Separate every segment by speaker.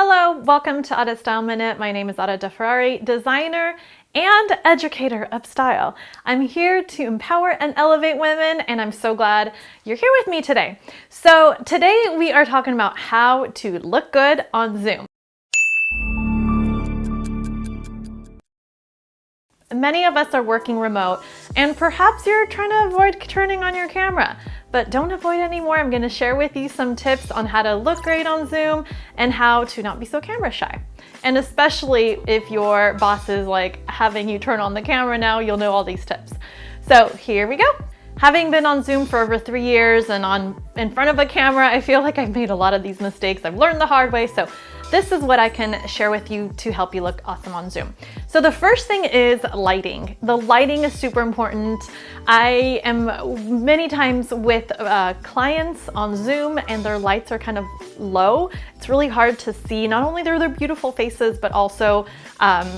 Speaker 1: Hello, welcome to Audit Style Minute. My name is Ada DeFerrari, designer and educator of style. I'm here to empower and elevate women, and I'm so glad you're here with me today. So today we are talking about how to look good on Zoom. Many of us are working remote, and perhaps you're trying to avoid turning on your camera. But don't avoid anymore. I'm going to share with you some tips on how to look great on Zoom and how to not be so camera shy. And especially if your boss is like having you turn on the camera now, you'll know all these tips. So here we go. Having been on Zoom for over 3 years and in front of a camera, I feel like I've made a lot of these mistakes. I've learned the hard way. So this is what I can share with you to help you look awesome on Zoom. So the first thing is lighting. The lighting is super important. I am many times with clients on Zoom and their lights are kind of low. It's really hard to see not only their beautiful faces, but also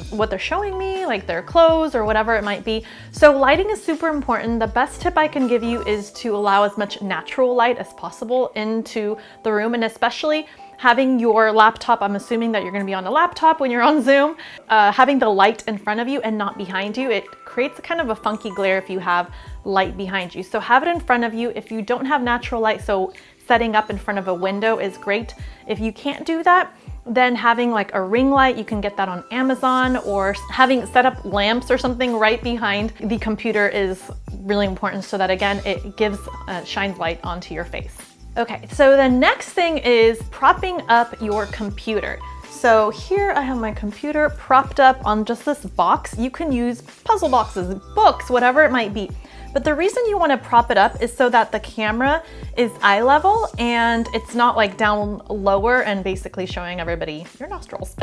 Speaker 1: what they're showing me, like their clothes or whatever it might be. So lighting is super important. The best tip I can give you is to allow as much natural light as possible into the room, and especially having your laptop, I'm assuming that you're gonna be on a laptop when you're on Zoom, having the light in front of you and not behind you, it creates kind of a funky glare if you have light behind you. So have it in front of you. If you don't have natural light, so setting up in front of a window is great. If you can't do that, then having like a ring light, you can get that on Amazon, or having set up lamps or something right behind the computer is really important so that again, it gives, shines light onto your face. Okay, so the next thing is propping up your computer. So here I have my computer propped up on just this box. You can use puzzle boxes, books, whatever it might be. But the reason you want to prop it up is so that the camera is eye level and it's not like down lower and basically showing everybody your nostrils.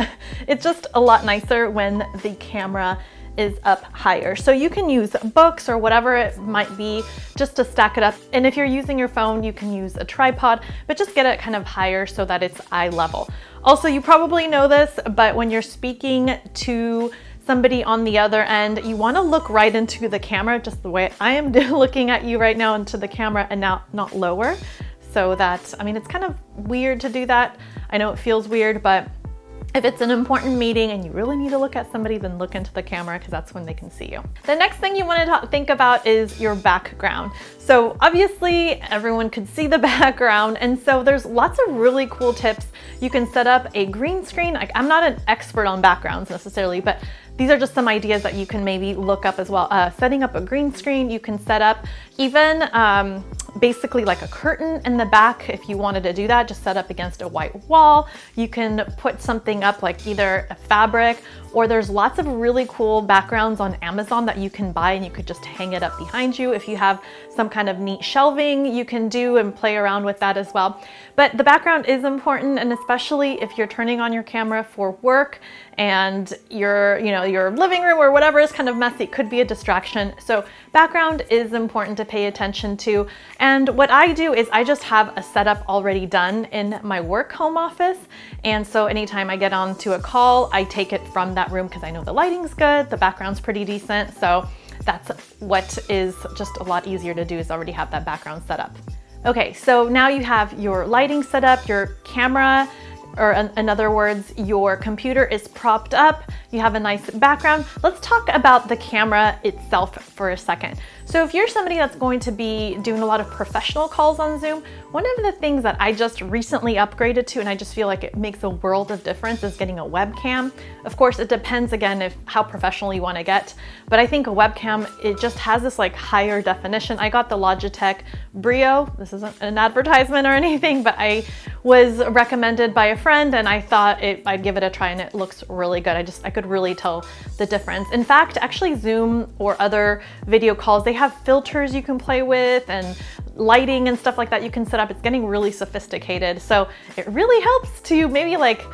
Speaker 1: It's just a lot nicer when the camera is up higher. So you can use books or whatever it might be just to stack it up. And if you're using your phone, you can use a tripod, but just get it kind of higher so that it's eye level. Also, you probably know this, but when you're speaking to somebody on the other end, you want to look right into the camera, just the way I am looking at you right now into the camera, and now not lower. So that, I mean, it's kind of weird to do that. I know it feels weird, but if it's an important meeting and you really need to look at somebody, then look into the camera because that's when they can see you. The next thing you want to think about is your background. So obviously everyone could see the background, and so there's lots of really cool tips. You can set up a green screen. Like, I'm not an expert on backgrounds necessarily, but these are just some ideas that you can maybe look up as well. Setting up a green screen, you can set up even basically like a curtain in the back if you wanted to do that, just set up against a white wall. You can put something up like either a fabric, or there's lots of really cool backgrounds on Amazon that you can buy and you could just hang it up behind you. If you have some kind of neat shelving, you can do and play around with that as well. But the background is important, and especially if you're turning on your camera for work and your living room or whatever is kind of messy, it could be a distraction. So background is important to pay attention to. And what I do is I just have a setup already done in my work home office. And so anytime I get onto a call, I take it from that room because I know the lighting's good, the background's pretty decent. So that's what is just a lot easier to do, is already have that background set up. Okay, so now you have your lighting set up, your camera, or in other words, your computer is propped up, you have a nice background. Let's talk about the camera itself for a second. So if you're somebody that's going to be doing a lot of professional calls on Zoom, one of the things that I just recently upgraded to, and I just feel like it makes a world of difference, is getting a webcam. Of course, it depends again how professional you want to get, but I think a webcam, it just has this like higher definition. I got the Logitech Brio. This isn't an advertisement or anything, but I was recommended by a friend and I thought I'd give it a try, and it looks really good. I could really tell the difference. In fact, actually Zoom or other video calls, they have filters you can play with and lighting and stuff like that you can set up. It's getting really sophisticated. So it really helps to maybe like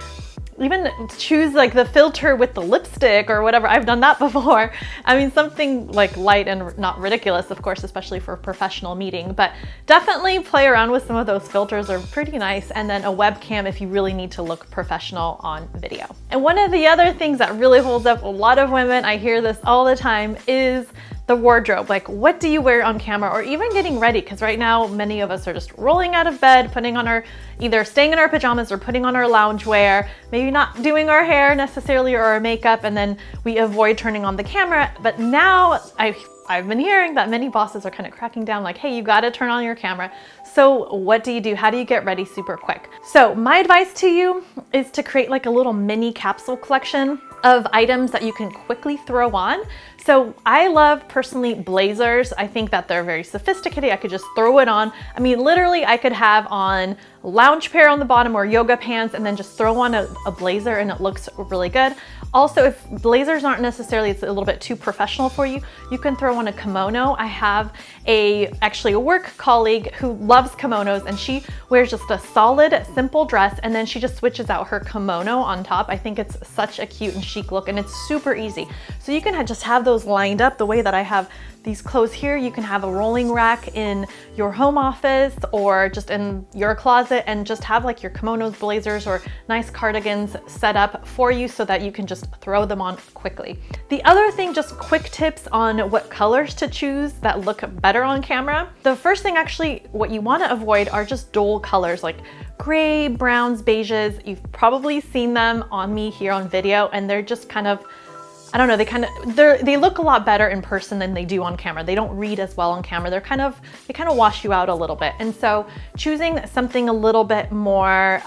Speaker 1: even choose like the filter with the lipstick or whatever. I've done that before. I mean, something like light and not ridiculous, of course, especially for a professional meeting, but definitely play around with some of those filters, are pretty nice. And then a webcam if you really need to look professional on video. And one of the other things that really holds up a lot of women, I hear this all the time, is the wardrobe, like what do you wear on camera, or even getting ready, because right now many of us are just rolling out of bed, putting on our, either staying in our pajamas or putting on our loungewear, maybe not doing our hair necessarily or our makeup, and then we avoid turning on the camera. But now I've been hearing that many bosses are kind of cracking down like, hey, you got to turn on your camera. So what do you do? How do you get ready super quick? So my advice to you is to create like a little mini capsule collection of items that you can quickly throw on. So I love personally blazers. I think that they're very sophisticated. I could just throw it on. I mean, literally I could have on lounge pair on the bottom or yoga pants and then just throw on a blazer and it looks really good. Also, if blazers aren't necessarily, it's a little bit too professional for you, you can throw on a kimono. I have actually a work colleague who loves kimonos, and she wears just a solid, simple dress, and then she just switches out her kimono on top. I think it's such a cute and chic look, and it's super easy. So you can just have those lined up the way that I have these clothes here. You can have a rolling rack in your home office or just in your closet and just have like your kimonos, blazers, or nice cardigans set up for you so that you can just throw them on quickly. The other thing, just quick tips on what colors to choose that look better on camera. The first thing, actually, what you want to avoid are just dull colors like gray, browns, beiges. You've probably seen them on me here on video, and they're just kind of, I don't know, they look a lot better in person than they do on camera. They don't read as well on camera. They kind of wash you out a little bit. And so choosing something a little bit more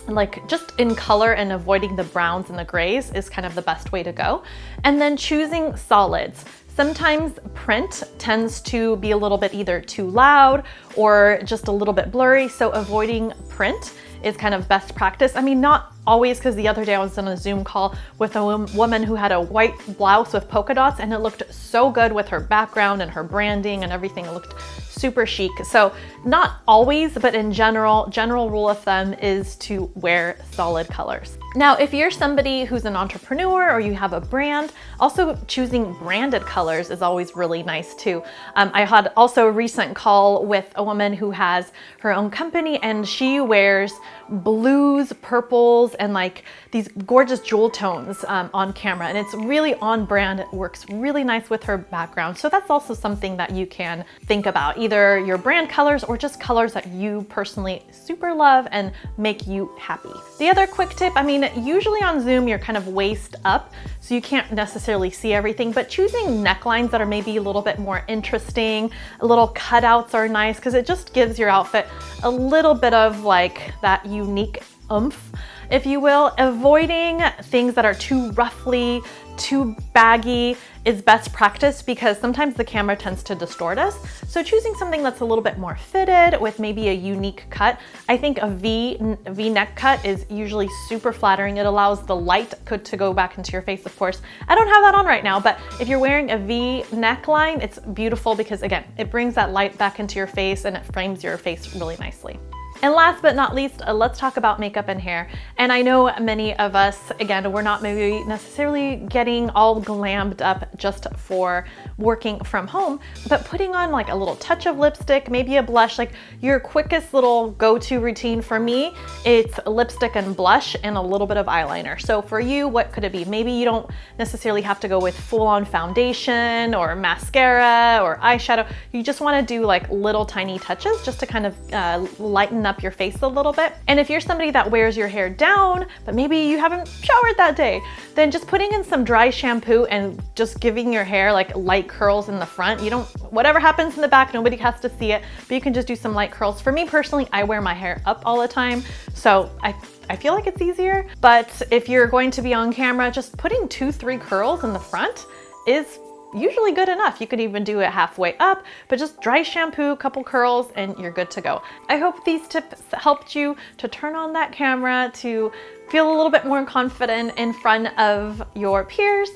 Speaker 1: like just in color and avoiding the browns and the grays is kind of the best way to go. And then choosing solids. Sometimes print tends to be a little bit either too loud or just a little bit blurry. So avoiding print is kind of best practice. I mean, not always, because the other day I was on a Zoom call with a woman who had a white blouse with polka dots, and it looked so good with her background and her branding and everything. It looked super chic. So not always, but in general rule of thumb is to wear solid colors. Now, if you're somebody who's an entrepreneur or you have a brand, also choosing branded colors is always really nice too. I had also a recent call with a woman who has her own company, and she wears blues, purples, and like these gorgeous jewel tones on camera, and it's really on brand. It works really nice with her background. So that's also something that you can think about, either your brand colors or just colors that you personally super love and make you happy. The other quick tip, I mean, usually on Zoom you're kind of waist up, so you can't necessarily see everything, but choosing necklines that are maybe a little bit more interesting, little cutouts are nice, because it just gives your outfit a little bit of like that unique oomph, if you will. Avoiding things that are too ruffly, too baggy is best practice, because sometimes the camera tends to distort us. So choosing something that's a little bit more fitted with maybe a unique cut. I think a V-neck cut is usually super flattering. It allows the light to go back into your face, of course. I don't have that on right now, but if you're wearing a V neckline, it's beautiful because, again, it brings that light back into your face and it frames your face really nicely. And last but not least, let's talk about makeup and hair. And I know many of us, again, we're not maybe necessarily getting all glammed up just for working from home, but putting on like a little touch of lipstick, maybe a blush. Like your quickest little go-to routine for me, it's lipstick and blush and a little bit of eyeliner. So for you, what could it be? Maybe you don't necessarily have to go with full-on foundation or mascara or eyeshadow. You just want to do like little tiny touches just to kind of lighten up your face a little bit. And if you're somebody that wears your hair down, but maybe you haven't showered that day, then just putting in some dry shampoo and just giving your hair like light curls in the front. You don't, whatever happens in the back, nobody has to see it, but you can just do some light curls. For me personally, I wear my hair up all the time, so I feel like it's easier. But if you're going to be on camera, just putting 2-3 curls in the front is usually good enough. You could even do it halfway up, but just dry shampoo, couple curls, and you're good to go. I hope these tips helped you to turn on that camera, to feel a little bit more confident in front of your peers.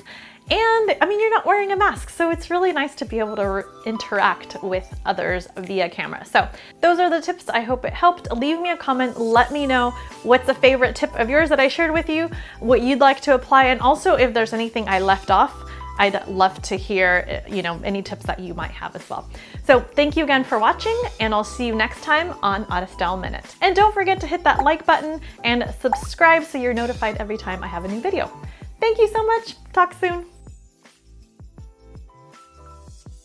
Speaker 1: And I mean, you're not wearing a mask, so it's really nice to be able to interact with others via camera. So those are the tips. I hope it helped. Leave me a comment. Let me know what's a favorite tip of yours that I shared with you, what you'd like to apply, and also if there's anything I left off. I'd love to hear, any tips that you might have as well. So thank you again for watching, and I'll see you next time on AutoStyle Minute. And don't forget to hit that like button and subscribe so you're notified every time I have a new video. Thank you so much. Talk soon.